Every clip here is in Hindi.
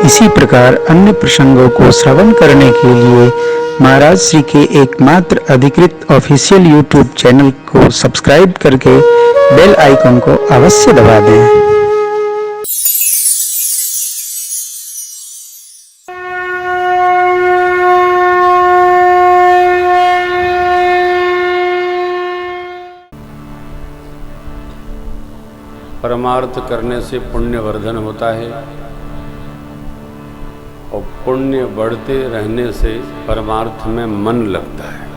इसी प्रकार अन्य प्रसंगों को श्रवण करने के लिए महाराज श्री के एकमात्र अधिकृत ऑफिशियल यूट्यूब चैनल को सब्सक्राइब करके बेल आइकन को अवश्य दबा दें। परमार्थ करने से पुण्य वर्धन होता है और पुण्य बढ़ते रहने से परमार्थ में मन लगता है।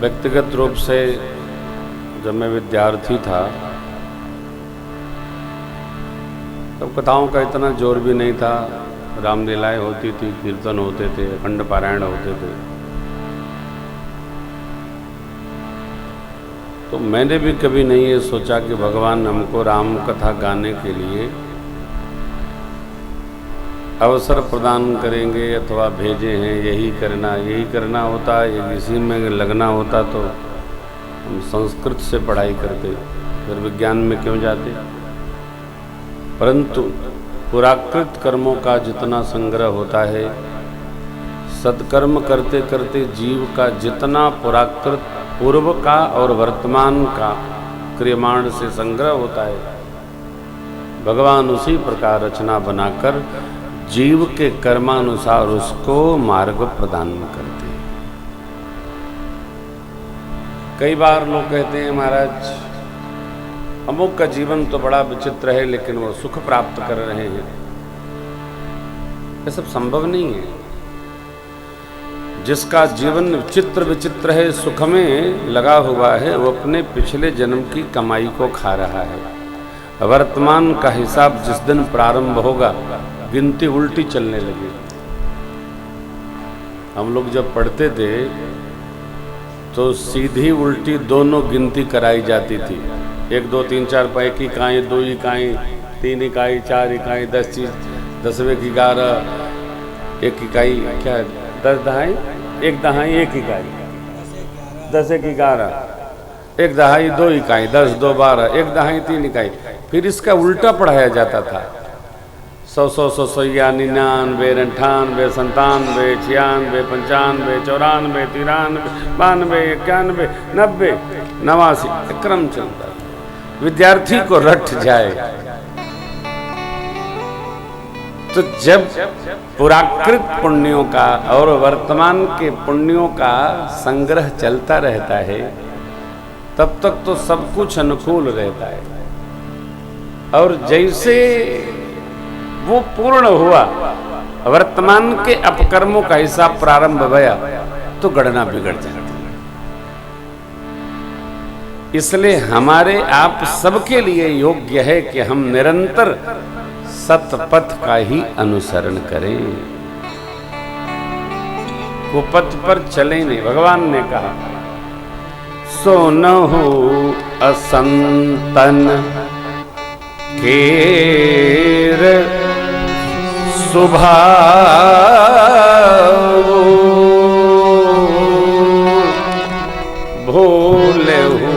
व्यक्तिगत रूप से जब मैं विद्यार्थी था तब कथाओं का इतना जोर भी नहीं था। रामलीलाएं होती थी, कीर्तन होते थे, अखंड पारायण होते थे। तो मैंने भी कभी नहीं ये सोचा कि भगवान हमको राम कथा गाने के लिए अवसर प्रदान करेंगे अथवा भेजे हैं। यही करना होता, इसी में लगना होता तो हम संस्कृत से पढ़ाई करते, फिर विज्ञान में क्यों जाते। परंतु पुराकृत कर्मों का जितना संग्रह होता है, सत्कर्म करते करते जीव का जितना पुराकृत पूर्व का और वर्तमान का क्रियमाण से संग्रह होता है, भगवान उसी प्रकार रचना बनाकर जीव के कर्मानुसार उसको मार्ग प्रदान करते हैं। कई बार लोग कहते हैं महाराज अमुक का जीवन तो बड़ा विचित्र है लेकिन वो सुख प्राप्त कर रहे हैं। ये सब संभव नहीं है। जिसका जीवन चित्र विचित्र है, सुख में लगा हुआ है, वो अपने पिछले जन्म की कमाई को खा रहा है। वर्तमान का हिसाब जिस दिन प्रारंभ होगा गिनती उल्टी चलने लगी। हम लोग जब पढ़ते थे तो सीधी उल्टी दोनों गिनती कराई जाती थी। 1 2 3 4 1 इकाई, 2 इकाई, 3 इकाई, 4 इकाई, 10 चीज, 10वें की 11, 1 इकाई, क्या 10 दहाई, 1 दहाई 1 इकाई, 10 1 11, 1 दहाई 2 इकाई, 10 2 12, 1 दहाई 3 इकाई। फिर इसका उल्टा पढ़ाया जाता था। 100 100 100 99 99 98 97 96 95 94 93 92 91 89 क्रम चलता। विद्यार्थी को रट जाए तो जब पुराकृत पुण्यों का और वर्तमान के पुण्यों का संग्रह चलता रहता है तब तक तो सब कुछ अनुकूल रहता है। और जैसे वो पूर्ण हुआ, वर्तमान के अपकर्मों का हिसाब प्रारंभ भया तो गणना बिगड़ जाती है। इसलिए हमारे आप सबके लिए योग्य है कि हम निरंतर सतपथ का ही अनुसरण करें, कुपथ पर चले नहीं। भगवान ने कहा सोनहु असंतन केर सुभाव भूलेहु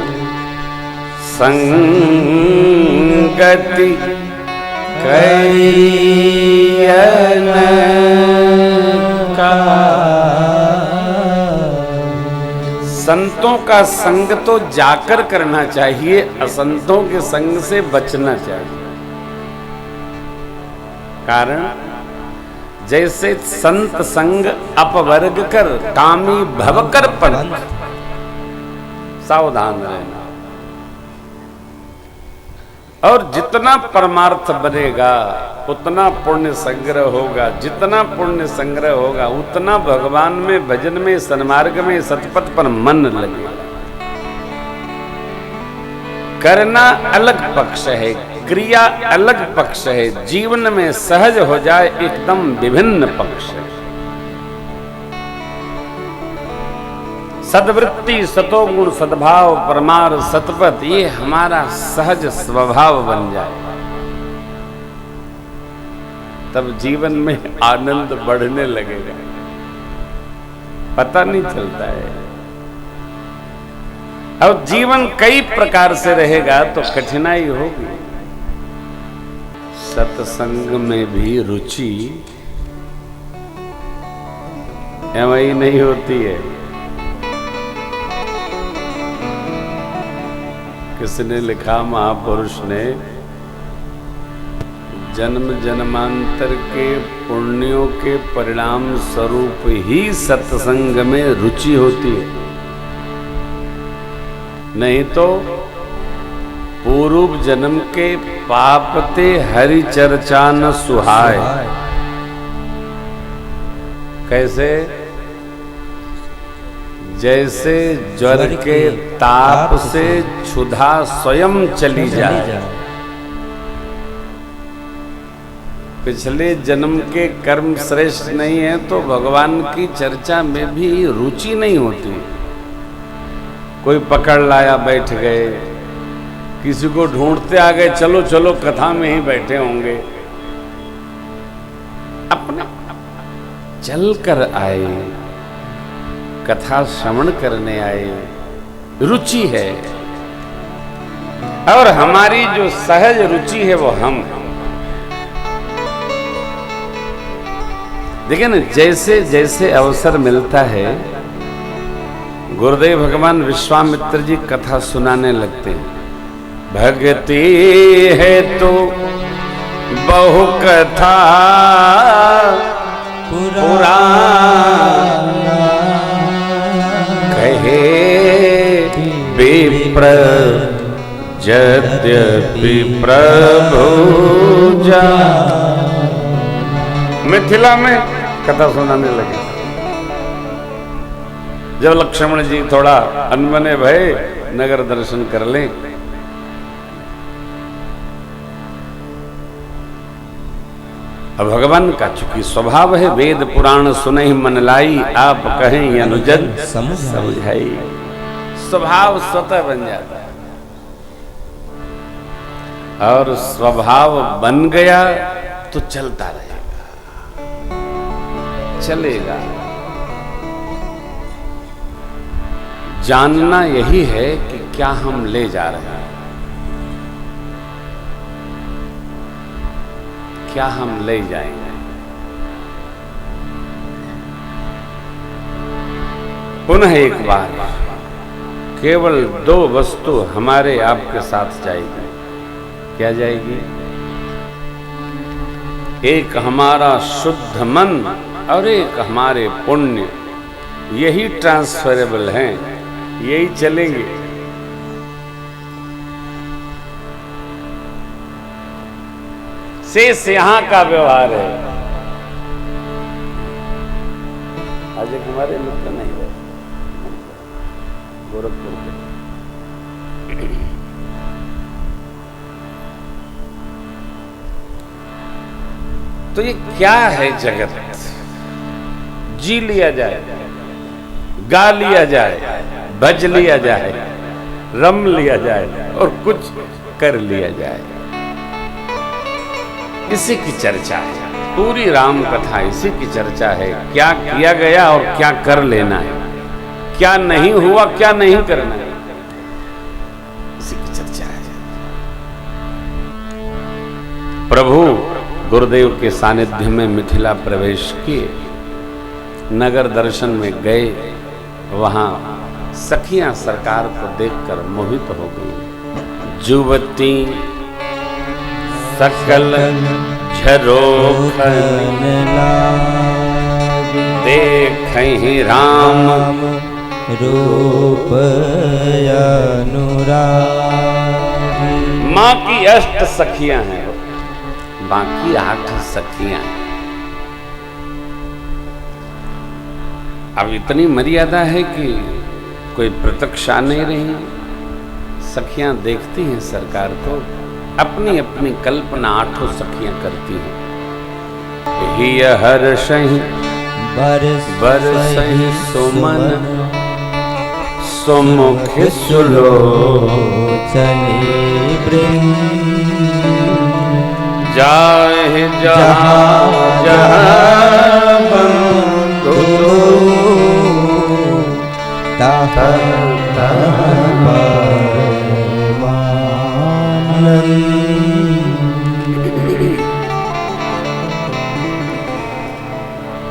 संगति करियन का। संतों का संग तो जाकर करना चाहिए, असंतों के संग से बचना चाहिए। कारण जैसे संत संग अपवर्ग कर कामी भवकर पंथ, सावधान रहना। और जितना परमार्थ बनेगा उतना पुण्य संग्रह होगा, जितना पुण्य संग्रह होगा उतना भगवान में, भजन में, सन्मार्ग में, सतपथ पर मन लगेगा। करना अलग पक्ष है, क्रिया अलग पक्ष है, जीवन में सहज हो जाए एकदम विभिन्न पक्ष है। सद्वृत्ति, सतोगुण, सद्भाव, परमार्थ, सतपथ, ये हमारा सहज स्वभाव बन जाए तब जीवन में आनंद बढ़ने लगेगा, पता नहीं चलता है। अब जीवन कई प्रकार से रहेगा तो कठिनाई होगी। सत्संग में भी रुचि वही नहीं होती है। किसने लिखा, महापुरुष ने, जन्म जन्मांतर के पुण्यों के परिणाम स्वरूप ही सत्संग में रुचि होती है, नहीं तो पूर्व जन्म के पापते हरि चर्चा न सुहाय। कैसे? जैसे ज्वर के ताप से क्षुधा स्वयं चली जाए। पिछले जन्म के कर्म श्रेष्ठ नहीं है तो भगवान की चर्चा में भी रुचि नहीं होती। कोई पकड़ लाया, बैठ गए, किसी को ढूंढते आ गए, चलो चलो कथा में ही बैठे होंगे। अपने चल कर आए, कथा श्रवण करने आए, रुचि है। और हमारी जो सहज रुचि है वो हम। देखिए ना, जैसे जैसे अवसर मिलता है, गुरुदेव भगवान विश्वामित्र जी कथा सुनाने लगते हैं। भक्ति है तो बहु कथा पुराण कहे विप्र यद्यपि प्रभु जान। मिथिला में कथा सुनाने लगे। जब लक्ष्मण जी थोड़ा अनबने भय, नगर दर्शन कर लें, अब भगवान का चूंकि स्वभाव है, वेद पुराण सुने मन लाई, आप कहें अनुजन समझाई। स्वभाव स्वतः बन जाता है, और स्वभाव बन गया तो चलता रहेगा, चलेगा। जानना यही है कि क्या हम ले जा रहे हैं, क्या हम ले जाएंगे। पुनः एक बार केवल दो वस्तु हमारे आपके साथ जाएगी। क्या जाएगी? एक हमारा शुद्ध मन और एक हमारे पुण्य। यही ट्रांसफरेबल हैं, यही चलेंगे। शेष यहां का व्यवहार है। आज एक हमारे मित्र नहीं रहे, गोरखपुर के, तो ये क्या है जगत? जी लिया जाए, गा लिया जाए, भज लिया जाए, रम लिया जाए और कुछ कर लिया जाए। इसी की चर्चा है, पूरी राम कथा इसी की चर्चा है। क्या किया गया और क्या कर लेना है, क्या नहीं हुआ, क्या नहीं करना है, इसी की चर्चा है। प्रभु गुरुदेव के सानिध्य में मिथिला प्रवेश किए, नगर दर्शन में गए। वहां सखियां सरकार को देखकर मोहित हो गई। जुवती सकल झरोखन देखहि राम रूप अनुराग। माँ की 8 सखियां हैं, बाकी 8 सखियां हैं। अब इतनी मर्यादा है कि कोई प्रत्यक्ष आ नहीं रही। सखियां देखती हैं सरकार को, अपनी अपनी कल्पना 8 सखियां करती हैं। हिय हर्षहि बरसहि सुमन, सुमुख सुलोचनि बृंद। जाहि जहाँ जहाँ बंधु तहाँ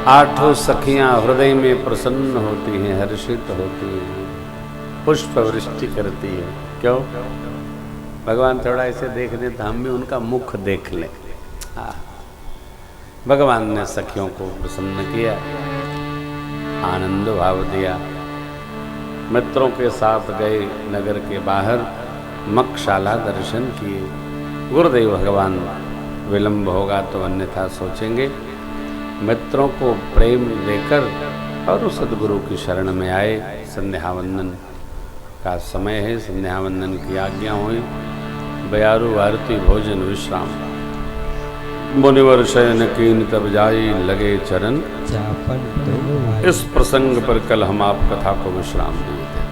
आठों सखियां हृदय में प्रसन्न होती हैं, हर्षित होती हैं, पुष्प वृष्टि करती है। क्यों? भगवान थोड़ा ऐसे देख दे तो हम भी उनका मुख देख लें। हाँ, भगवान ने सखियों को प्रसन्न किया, आनंद भाव दिया। मित्रों के साथ गए नगर के बाहर, मक्षाला दर्शन किए। गुरुदेव भगवान विलंब होगा तो अन्यथा सोचेंगे। मित्रों को प्रेम देकर और उस सद्गुरु की शरण में आए। संध्यावंदन का समय है, संध्यावंदन की आज्ञा हुई। बयारू आरती भोजन विश्राम, मुनिवर शयन कीन तब जाई लगे चरण। इस प्रसंग पर कल हम आप कथा को विश्राम दिए थे।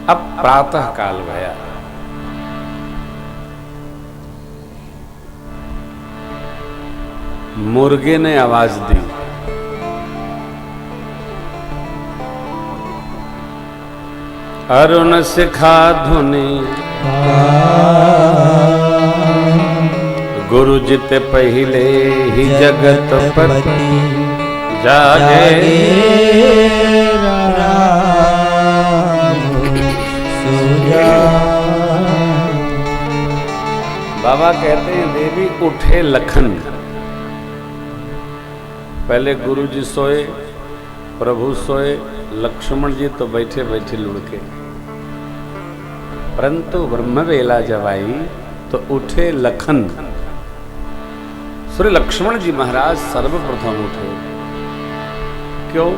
अब प्रातः काल भया। मुर्गे ने आवाज दी। अरुण सिखा धुनी गुरु जित पहिले ही जगत पति जागे बाबा कहते हैं देवी उठे लखन। पहले गुरु जी सोए, प्रभु सोए, लक्ष्मण जी तो बैठे बैठे लुढ़के, परंतु ब्रह्म वेला जब आई तो उठे लखन। श्री लक्ष्मण जी महाराज सर्वप्रथम उठे। क्यों?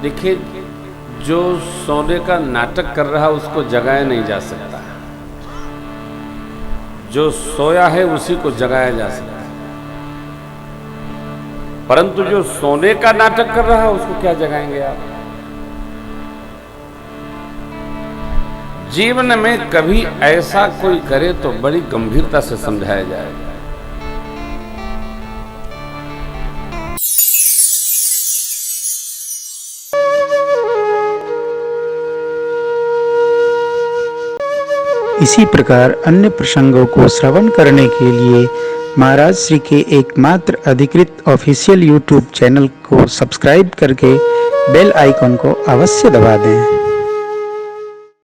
देखिए, जो सोने का नाटक कर रहा उसको जगाया नहीं जा सकता, जो सोया है उसी को जगाया जा सकता है। परंतु जो सोने का नाटक कर रहा है उसको क्या जगाएंगे आप? जीवन में कभी ऐसा कोई करे तो बड़ी गंभीरता से समझाया जाएगा। इसी प्रकार अन्य प्रसंगों को श्रवण करने के लिए महाराज श्री के एकमात्र अधिकृत ऑफिशियल यूट्यूब चैनल को सब्सक्राइब करके बेल आइकन को अवश्य दबा दें।